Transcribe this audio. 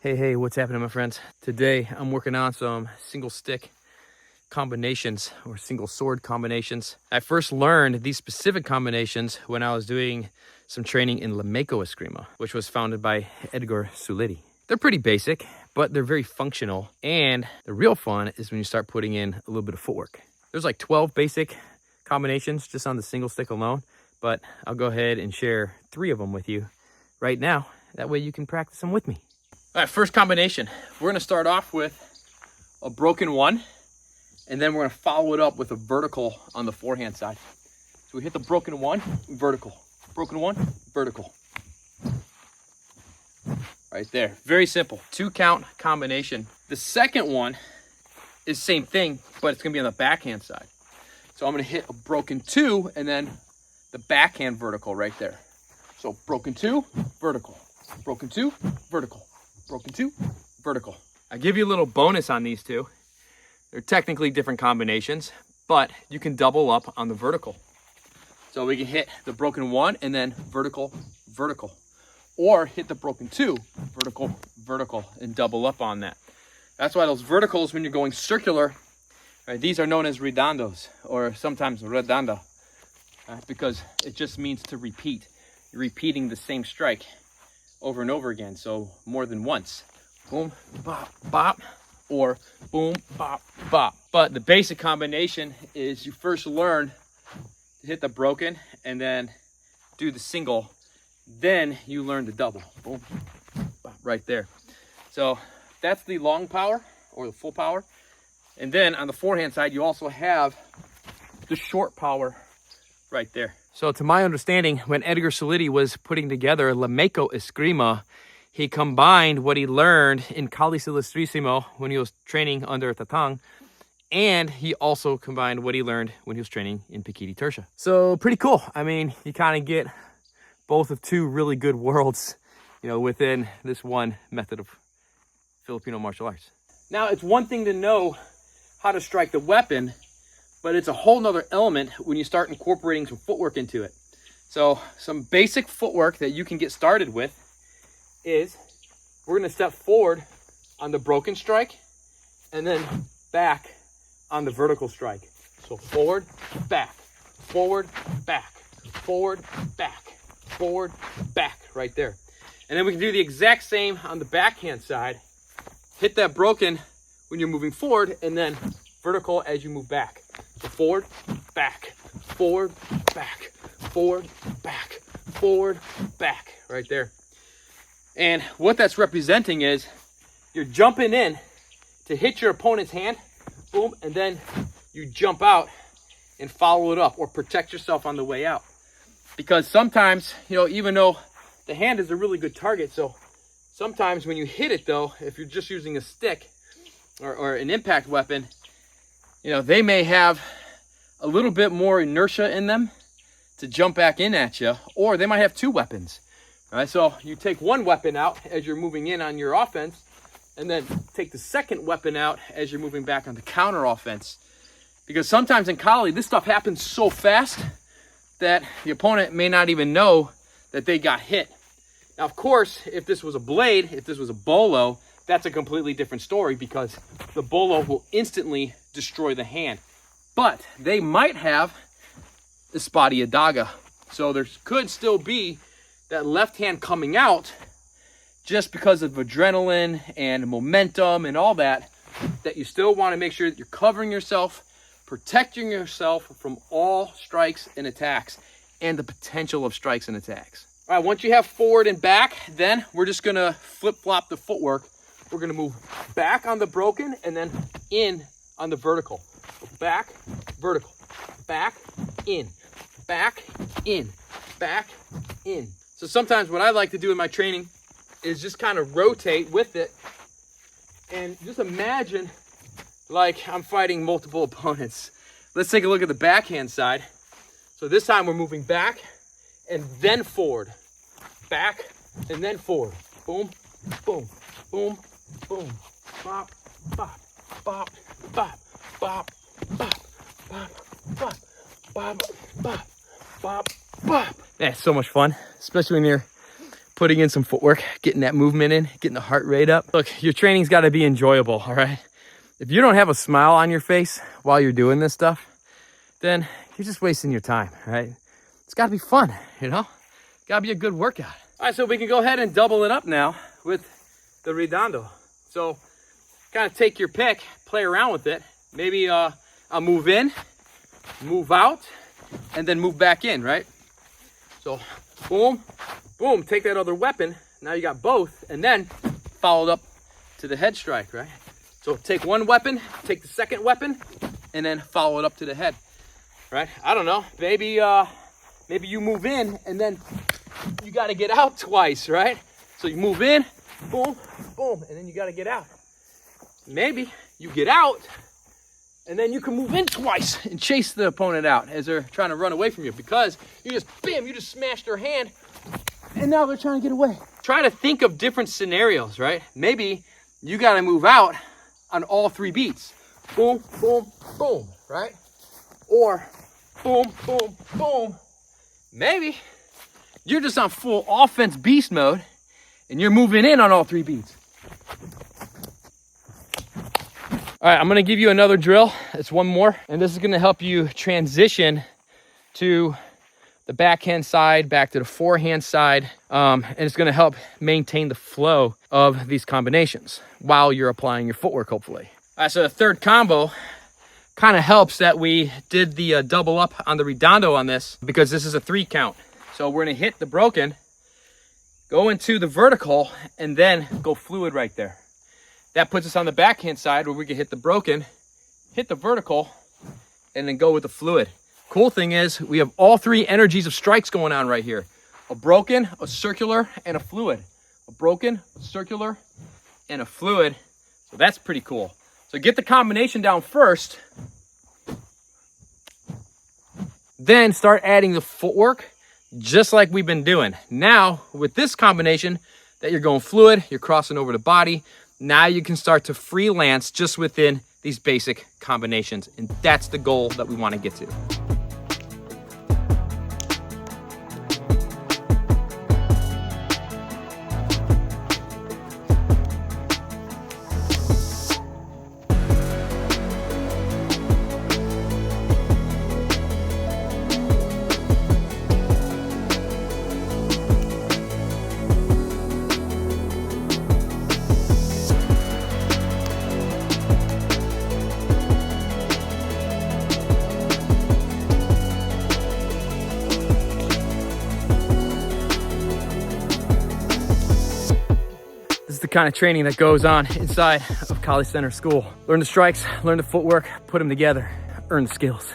Hey, what's happening, my friends? Today, I'm working on some single stick combinations or single sword combinations. I first learned these specific combinations when I was doing some training in Lameko Eskrima, which was founded by Edgar Suliti. They're pretty basic, but they're very functional. And the real fun is when you start putting in a little bit of footwork. There's like 12 basic combinations just on the single stick alone, but I'll go ahead and share 3 of them with you right now. That way you can practice them with me. All right, first combination. We're gonna start off with a broken one, and then we're gonna follow it up with a vertical on the forehand side. So we hit the broken one, vertical. Broken one, vertical. Right there, very simple. 2 count combination. The second one is same thing, but it's gonna be on the backhand side. So I'm gonna hit a broken 2 and then the backhand vertical right there. So broken 2, vertical. Broken 2, vertical. Broken 2, vertical. I give you a little bonus on these two. They're technically different combinations, but you can double up on the vertical. So we can hit the broken 1 and then vertical, vertical. Or hit the broken 2, vertical, vertical, and double up on that. That's why those verticals, when you're going circular, right, these are known as redondos, or sometimes redonda, because it just means to repeat. You're repeating the same strike over and over again, so more than once. Boom, bop, bop, or boom, bop, bop. But the basic combination is you first learn to hit the broken and then do the single, then you learn the double. Boom, bop, right there. So that's the long power or the full power. And then on the forehand side, you also have the short power right there. So to my understanding, when Edgar Suliti was putting together Lameko Eskrima, he combined what he learned in Cali Silistrissimo when he was training under Tatang, and he also combined what he learned when he was training in Pikiti Tertia. So pretty cool. I mean, you kind of get both of 2 really good worlds, you know, within this one method of Filipino martial arts. Now, it's one thing to know how to strike the weapon, but it's a whole nother element when you start incorporating some footwork into it. So some basic footwork that you can get started with is we're gonna step forward on the broken strike and then back on the vertical strike. So forward, back, forward, back, forward, back, forward, back, right there. And then we can do the exact same on the backhand side. Hit that broken when you're moving forward and then vertical as you move back. So forward, back, forward, back, forward, back, forward, back, right there. And what that's representing is you're jumping in to hit your opponent's hand, boom, and then you jump out and follow it up or protect yourself on the way out. Because sometimes, you know, even though the hand is a really good target, so sometimes when you hit it though, if you're just using a stick or an impact weapon, you know, they may have a little bit more inertia in them to jump back in at you, or they might have 2 weapons. All right, so you take one weapon out as you're moving in on your offense, and then take the second weapon out as you're moving back on the counter offense. Because sometimes in Kali, this stuff happens so fast that the opponent may not even know that they got hit. Now, of course, if this was a blade, if this was a bolo, that's a completely different story because the bolo will instantly destroy the hand. But they might have Espada daga. So there could still be that left hand coming out just because of adrenaline and momentum and all that, that you still want to make sure that you're covering yourself, protecting yourself from all strikes and attacks and the potential of strikes and attacks. All right, once you have forward and back, then we're just going to flip-flop the footwork. We're going to move back on the broken and then in on the vertical. So back, vertical, back, in, back, in, back, in. So sometimes what I like to do in my training is just kind of rotate with it and just imagine like I'm fighting multiple opponents. Let's take a look at the backhand side. So this time we're moving back and then forward. Back and then forward. Boom, boom, boom, boom. Bop, bop, bop, bop, bop, bop, bop, bop, bop, bop, bop, bop. Yeah, it's so much fun, especially when you're putting in some footwork, getting that movement in, getting the heart rate up. Look, your training's got to be enjoyable, all right? If you don't have a smile on your face while you're doing this stuff, then you're just wasting your time, right? It's got to be fun, you know? Got to be a good workout. All right, so we can go ahead and double it up now with the redondo. So kind of take your pick, play around with it. Maybe I'll move in, move out, and then move back in, right? So boom, boom, take that other weapon. Now you got both, and then followed up to the head strike, right? So take one weapon, take the second weapon, and then follow it up to the head, right? I don't know, maybe you move in and then you got to get out twice, right? So you move in, boom, boom, and then you got to get out. Maybe you get out and then you can move in twice and chase the opponent out as they're trying to run away from you, because you just, bam, you just smashed their hand and now they're trying to get away. Try to think of different scenarios, right? Maybe you got to move out on all three beats. Boom, boom, boom, right? Or boom, boom, boom. Maybe you're just on full offense beast mode and you're moving in on all three beats. All right, I'm gonna give you another drill. It's one more, and this is gonna help you transition to the backhand side, back to the forehand side, and it's gonna help maintain the flow of these combinations while you're applying your footwork, hopefully. All right, so the third combo kind of helps that we did the double up on the redondo on this, because this is a 3 count. So we're gonna hit the broken, go into the vertical, and then go fluid right there. That puts us on the backhand side where we can hit the broken, hit the vertical, and then go with the fluid. Cool thing is we have all 3 energies of strikes going on right here. A broken, a circular, and a fluid. A broken, a circular, and a fluid. So that's pretty cool. So get the combination down first, then start adding the footwork just like we've been doing. Now with this combination that you're going fluid, you're crossing over the body, now you can start to freelance just within these basic combinations, and that's the goal that we want to get to. This is the kind of training that goes on inside of College Center School. Learn the strikes, learn the footwork, put them together, earn the skills.